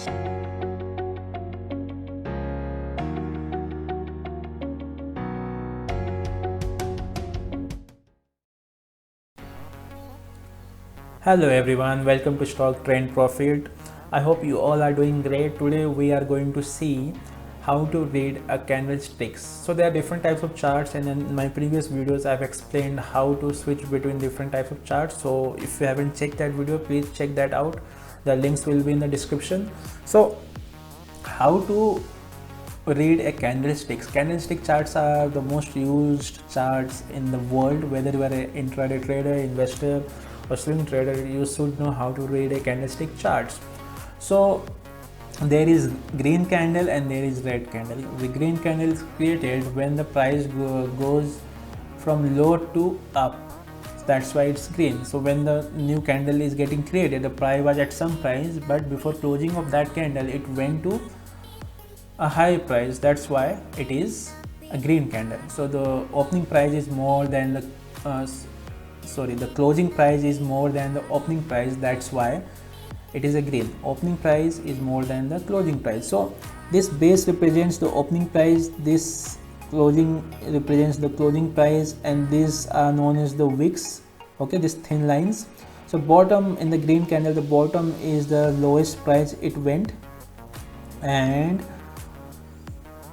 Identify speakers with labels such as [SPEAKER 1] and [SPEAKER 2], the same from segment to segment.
[SPEAKER 1] Hello everyone, welcome to Stock Trend Profit. I hope you all are doing great. Today we are going to see how to read a candlesticks. So there are different types of charts, and in my previous videos I've explained how to switch between different types of charts. So if you haven't checked that video, please check that out. The links will be in the description. So how to read a candlestick charts are the most used charts in the world. Whether you are an intraday trader, investor or swing trader, you should know how to read a candlestick charts. So there is green candle and there is red candle. The green candle is created when the price goes from low to up, that's why it's green. So when the new candle is getting created, the price was at some price, but before closing of that candle it went to a high price, that's why it is a green candle. So the opening price is more than the the closing price is more than the opening price, that's why it is a green. Opening price is more than the closing price. So this base represents the opening price, this closing represents the closing price, and these are known as the wicks, okay, these thin lines. So bottom in the green candle, the bottom is the lowest price it went, and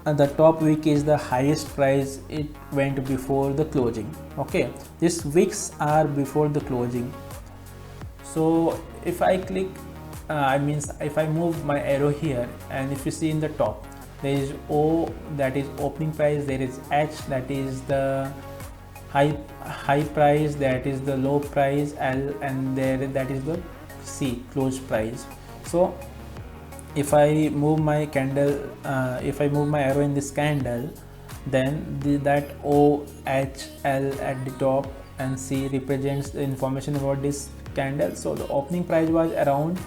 [SPEAKER 1] the top wick is the highest price it went before the closing. Okay, these wicks are before the closing. So if I click if I move my arrow here, and if you see in the top, there is O, that is opening price, there is H, that is the high price, that is the low price, L, and there that is the C, close price. So if I move my candle, if I move my arrow in this candle, then that O, H, L at the top and C represents the information about this candle. So the opening price was around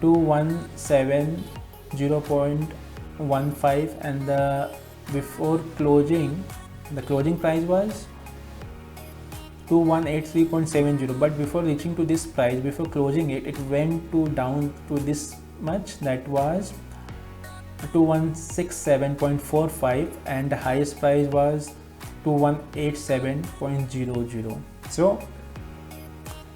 [SPEAKER 1] 2170.15, and the before closing, the closing price was 2183.70, but before reaching to this price, before closing it, it went to down to this much, that was 2167.45, and the highest price was 2187.00. so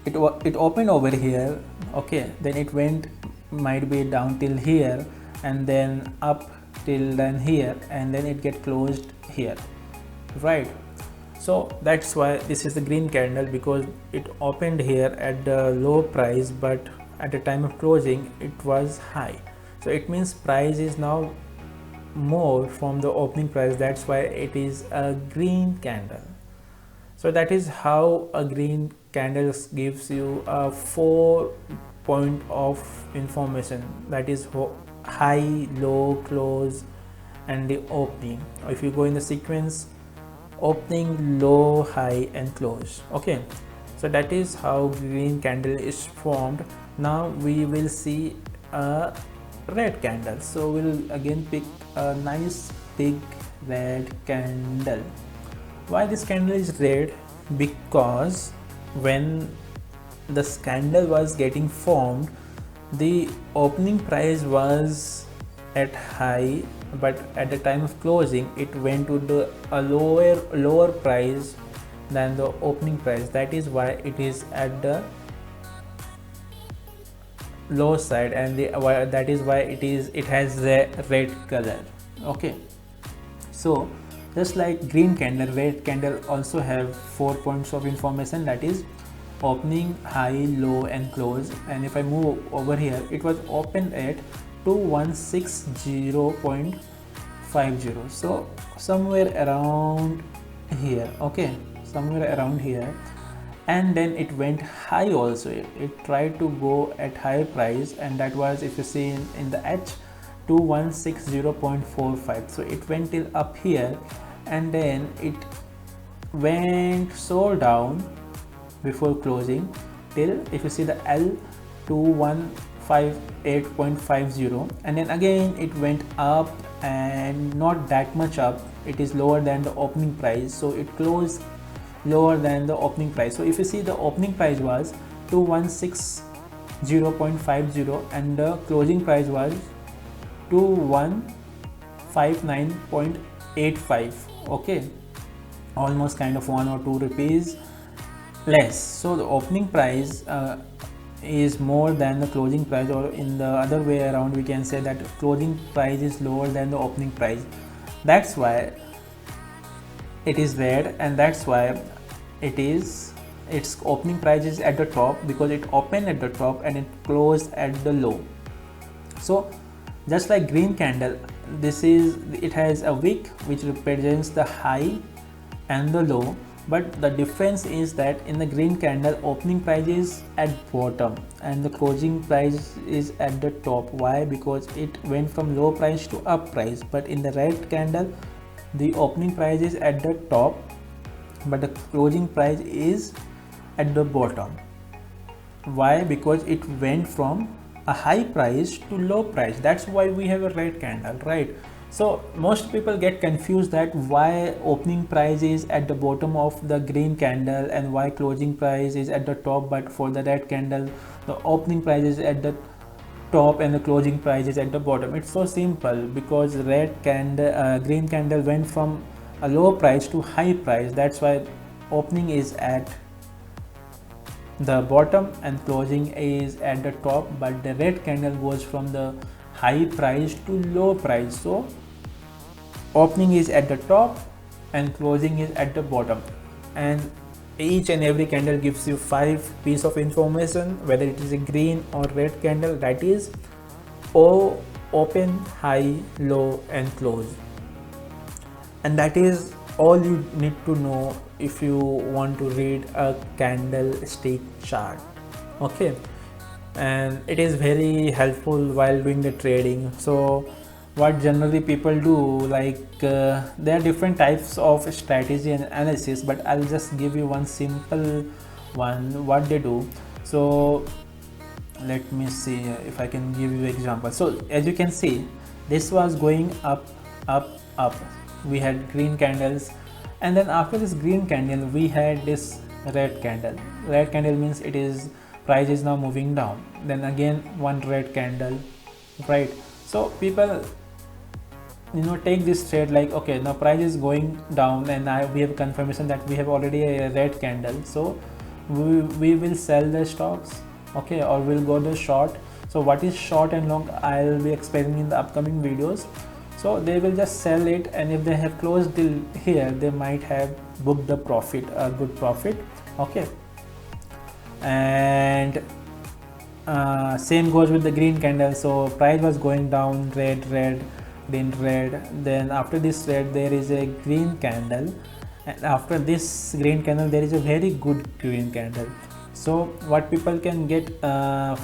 [SPEAKER 1] it opened over here, okay, then it went, might be down till here, and then up till then here, and then it get closed here, right? So that's why this is the green candle, because it opened here at the low price, but at the time of closing it was high. So it means price is now more from the opening price, that's why it is a green candle. So that is how a green candle gives you a 4 point of information, that is high, low, close, and the opening. If you go in the sequence, opening, low, high, and close. Okay, so that is how green candle is formed. Now we will see a red candle. So we'll again pick a nice big red candle. Why this candle is red? Because when this candle was getting formed, the opening price was at high, but at the time of closing it went to a lower price than the opening price. That is why it is at the low side, and that is why it has the red color. Okay, so just like green candle, red candle also have 4 points of information, that is opening, high, low, and close. And if I move over here, it was opened at 2160.50, so somewhere around here, okay, somewhere around here. And then it went high also, it tried to go at higher price, and that was, if you see in the H, 2160.45. so it went till up here, and then it went so down before closing till, if you see the L, 2158.50, and then again it went up, and not that much up, it is lower than the opening price, so it closed lower than the opening price. So if you see, the opening price was 2160.50 and the closing price was 2159.85. okay, almost kind of 1 or 2 rupees less. So the opening price is more than the closing price, or in the other way around we can say that closing price is lower than the opening price. That's why it is red, and that's why its opening price is at the top, because it opened at the top and it closed at the low. So just like green candle, it has a wick which represents the high and the low, but the difference is that in the green candle opening price is at bottom and the closing price is at the top. Why? Because it went from low price to up price. But in the red candle the opening price is at the top but the closing price is at the bottom. Why? Because it went from a high price to low price. That's why we have a red candle, right? So most people get confused that why opening price is at the bottom of the green candle and why closing price is at the top, but for the red candle the opening price is at the top and the closing price is at the bottom. It's so simple, because green candle went from a low price to high price. That's why opening is at the bottom and closing is at the top, but the red candle goes from the high price to low price. So opening is at the top and closing is at the bottom, and each and every candle gives you 5 pieces of information, whether it is a green or red candle. That is open, high, low and close, and that is all you need to know if you want to read a candlestick chart. Okay, and it is very helpful while doing the trading. So what generally people do, like there are different types of strategy and analysis, but I'll just give you one simple one what they do. So let me see if I can give you example. So as you can see, this was going up, up. We had green candles, and then after this green candle we had this red candle. Red candle means it is price is now moving down. Then again one red candle, right? So people take this trade like, okay, now price is going down and we have confirmation that we have already a red candle, so we will sell the stocks, okay, or we'll go the short. So what is short and long I'll be explaining in the upcoming videos. So they will just sell it, and if they have closed till here they might have booked the profit, a good profit, okay. And same goes with the green candle. So price was going down, red, then red, then after this red there is a green candle, and after this green candle there is a very good green candle. So what people can get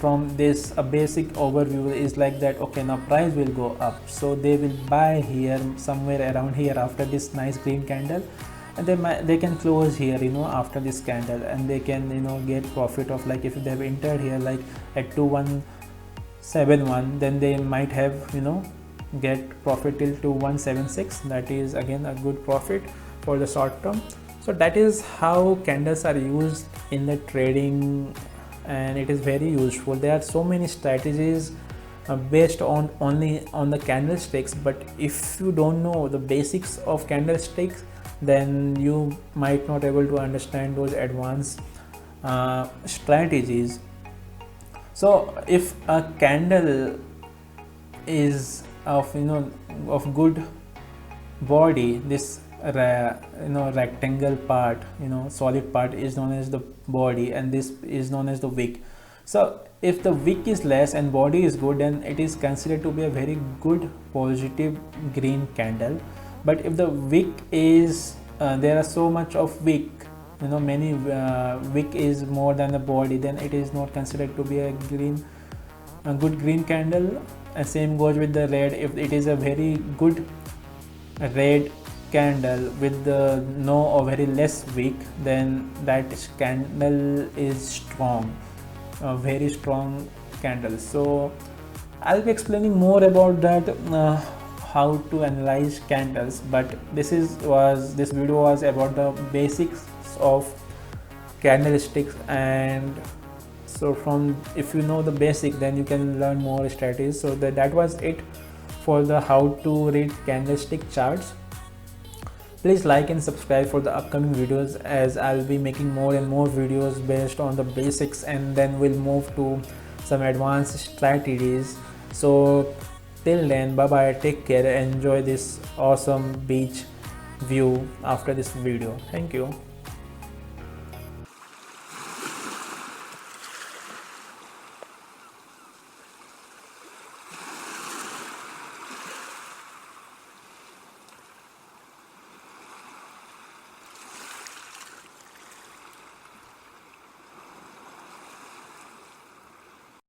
[SPEAKER 1] from this basic overview is like that, okay, now price will go up, so they will buy here somewhere around here after this nice green candle, and they can close here after this candle, and they can get profit of, like, if they have entered here like at 2171, then they might have get profit till 2176. That is again a good profit for the short term. So that is how candles are used in the trading, and it is very useful. There are so many strategies based only on the candlesticks, but if you don't know the basics of candlesticks, then you might not able to understand those advanced strategies. So if a candle is of good body, this rectangle part, solid part is known as the body, and this is known as the wick. So if the wick is less and body is good, then it is considered to be a very good positive green candle. But if the wick is there are so much of wick, many wick is more than the body, then it is not considered to be a good green candle. And same goes with the red. If it is a very good red candle with the no or very less wick, then that candle is strong, a very strong candle. So I'll be explaining more about that, how to analyze candles, but this video was about the basics of candlesticks. And so if you know the basic, then you can learn more strategies. So that was it for the how to read candlestick charts. Please like and subscribe for the upcoming videos, as I'll be making more and more videos based on the basics, and then we'll move to some advanced strategies. So till then, bye bye, take care, enjoy this awesome beach view after this video. Thank you.